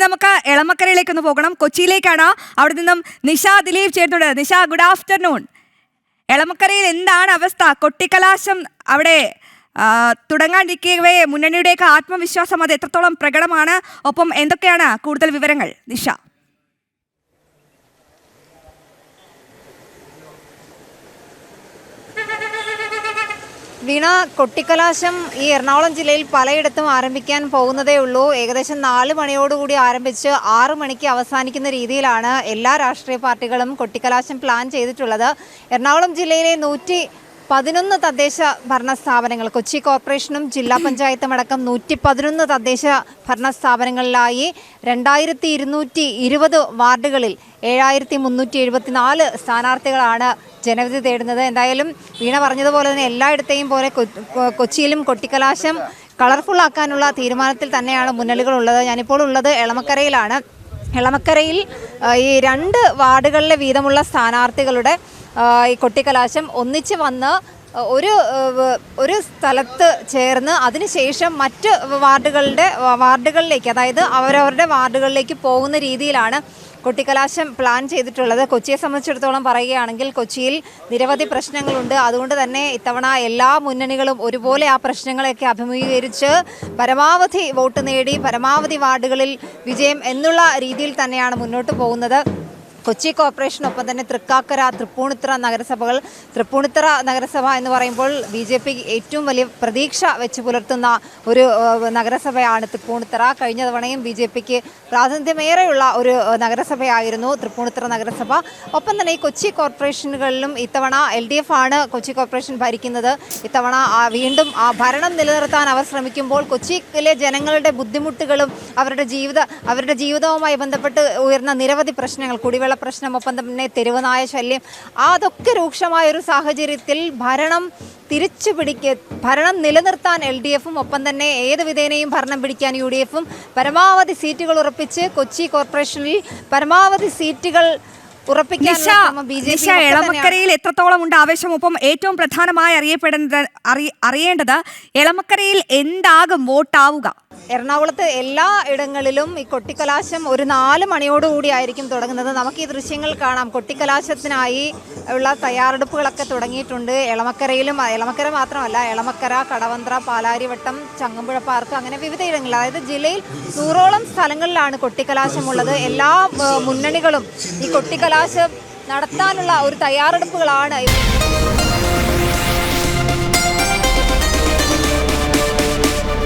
നമുക്ക് എളമക്കരയിലേക്ക് ഒന്ന് പോകണം. കൊച്ചിയിലേക്കാണ്. അവിടെ നിന്നും നിഷ ദിലീപ് ചേർന്നുണ്ട്. Nisha, good afternoon. എളമക്കരയിൽ എന്താണ് അവസ്ഥ? കൊട്ടിക്കലാശം അവിടെ തുടങ്ങാണ്ടിരിക്കവേ മുന്നണിയുടെയൊക്കെ ആത്മവിശ്വാസം അത് എത്രത്തോളം പ്രകടമാണ്? ഒപ്പം എന്തൊക്കെയാണ് കൂടുതൽ വിവരങ്ങൾ നിഷ? വീണ, കൊട്ടിക്കലാശം ഈ എറണാകുളം ജില്ലയിൽ പലയിടത്തും ആരംഭിക്കാൻ പോകുന്നതേ ഉള്ളൂ. ഏകദേശം 4 മണിയോടുകൂടി ആരംഭിച്ച് 6 മണിക്ക് അവസാനിക്കുന്ന രീതിയിലാണ് എല്ലാ രാഷ്ട്രീയ പാർട്ടികളും കൊട്ടിക്കലാശം പ്ലാൻ ചെയ്തിട്ടുള്ളത്. എറണാകുളം ജില്ലയിലെ 111 തദ്ദേശ ഭരണ സ്ഥാപനങ്ങൾ, കൊച്ചി കോർപ്പറേഷനും ജില്ലാ പഞ്ചായത്തും അടക്കം 111 തദ്ദേശ ഭരണ സ്ഥാപനങ്ങളിലായി 2220 വാർഡുകളിൽ 7374 സ്ഥാനാർത്ഥികളാണ് ജനവിധി തേടുന്നത്. എന്തായാലും വീണ പറഞ്ഞതുപോലെ തന്നെ എല്ലായിടത്തെയും പോലെ കൊച്ചിയിലും കൊട്ടിക്കലാശം കളർഫുൾ ആക്കാനുള്ള തീരുമാനത്തിൽ തന്നെയാണ് മുന്നണികളുള്ളത്. ഞാനിപ്പോൾ ഉള്ളത് എളമക്കരയിലാണ്. എളമക്കരയിൽ ഈ 2 വാർഡുകളിലെ വീതമുള്ള സ്ഥാനാർത്ഥികളുടെ ഈ കൊട്ടിക്കലാശം ഒന്നിച്ച് വന്ന് ഒരു സ്ഥലത്ത് ചേർന്ന് അതിനുശേഷം മറ്റ് വാർഡുകളിലേക്ക്, അതായത് അവരവരുടെ വാർഡുകളിലേക്ക് പോകുന്ന രീതിയിലാണ് കൊട്ടിക്കലാശം പ്ലാൻ ചെയ്തിട്ടുള്ളത്. കൊച്ചിയെ സംബന്ധിച്ചിടത്തോളം പറയുകയാണെങ്കിൽ കൊച്ചിയിൽ നിരവധി പ്രശ്നങ്ങളുണ്ട്. അതുകൊണ്ട് തന്നെ ഇത്തവണ എല്ലാ മുന്നണികളും ഒരുപോലെ ആ പ്രശ്നങ്ങളെയൊക്കെ അഭിമുഖീകരിച്ച് പരമാവധി വോട്ട് നേടി പരമാവധി വാർഡുകളിൽ വിജയം എന്നുള്ള രീതിയിൽ തന്നെയാണ് മുന്നോട്ട് പോകുന്നത്. കൊച്ചി കോർപ്പറേഷനൊപ്പം തന്നെ തൃക്കാക്കര, തൃപ്പൂണിത്തുറ നഗരസഭകൾ. തൃപ്പൂണിത്തുറ നഗരസഭ എന്ന് പറയുമ്പോൾ BJP ഏറ്റവും വലിയ പ്രതീക്ഷ വെച്ച് പുലർത്തുന്ന ഒരു നഗരസഭയാണ് തൃപ്പൂണിത്തുറ. കഴിഞ്ഞ തവണയും BJPക്ക് പ്രാതിനിധ്യമേറെയുള്ള ഒരു നഗരസഭയായിരുന്നു തൃപ്പൂണിത്തുറ നഗരസഭ. ഒപ്പം തന്നെ ഈ കൊച്ചി കോർപ്പറേഷനുകളിലും ഇത്തവണ LDF ആണ് കൊച്ചി കോർപ്പറേഷൻ ഭരിക്കുന്നത്. ഇത്തവണ വീണ്ടും ആ ഭരണം നിലനിർത്താൻ അവർ ശ്രമിക്കുമ്പോൾ കൊച്ചിയിലെ ജനങ്ങളുടെ ബുദ്ധിമുട്ടുകളും അവരുടെ ജീവിതവുമായി ബന്ധപ്പെട്ട് ഉയർന്ന നിരവധി പ്രശ്നങ്ങൾ, കുടിവെള്ള പ്രശ്നം, ഒപ്പം തന്നെ തെരുവുനായ ശല്യം, അതൊക്കെ രൂക്ഷമായൊരു സാഹചര്യത്തിൽ ഭരണം നിലനിർത്താൻ LDFും ഒപ്പം തന്നെ ഏത് വിധേനയും ഭരണം പിടിക്കാൻ UDFും പരമാവധി സീറ്റുകൾ ഉറപ്പിച്ച് കൊച്ചി കോർപ്പറേഷനിൽ പരമാവധി സീറ്റുകൾ എളമക്കരയിൽ എത്രത്തോളം ഉണ്ട് ആവേശം? ഒപ്പം ഏറ്റവും പ്രധാനമായി അറിയേണ്ടത് എളമക്കരയിൽ എന്താകും വോട്ടാവുക? എറണാകുളത്ത് എല്ലാ ഇടങ്ങളിലും ഈ കൊട്ടിക്കലാശം ഒരു 4 മണിയോടുകൂടി ആയിരിക്കും തുടങ്ങുന്നത്. നമുക്ക് ഈ ദൃശ്യങ്ങൾ കാണാം. കൊട്ടിക്കലാശത്തിനായി ഉള്ള തയ്യാറെടുപ്പുകളൊക്കെ തുടങ്ങിയിട്ടുണ്ട്. എളമക്കര മാത്രമല്ല, എളമക്കര, കടവന്ത്ര, പാലാരിവട്ടം, ചങ്ങമ്പുഴ പാർക്ക്, അങ്ങനെ വിവിധ ഇടങ്ങളിൽ, അതായത് ജില്ലയിൽ 100ഓളം സ്ഥലങ്ങളിലാണ് കൊട്ടിക്കലാശമുള്ളത്. എല്ലാ മുന്നണികളും ഈ കൊട്ടിക്കലാശം നടത്താനുള്ള ഒരു തയ്യാറെടുപ്പുകളാണ്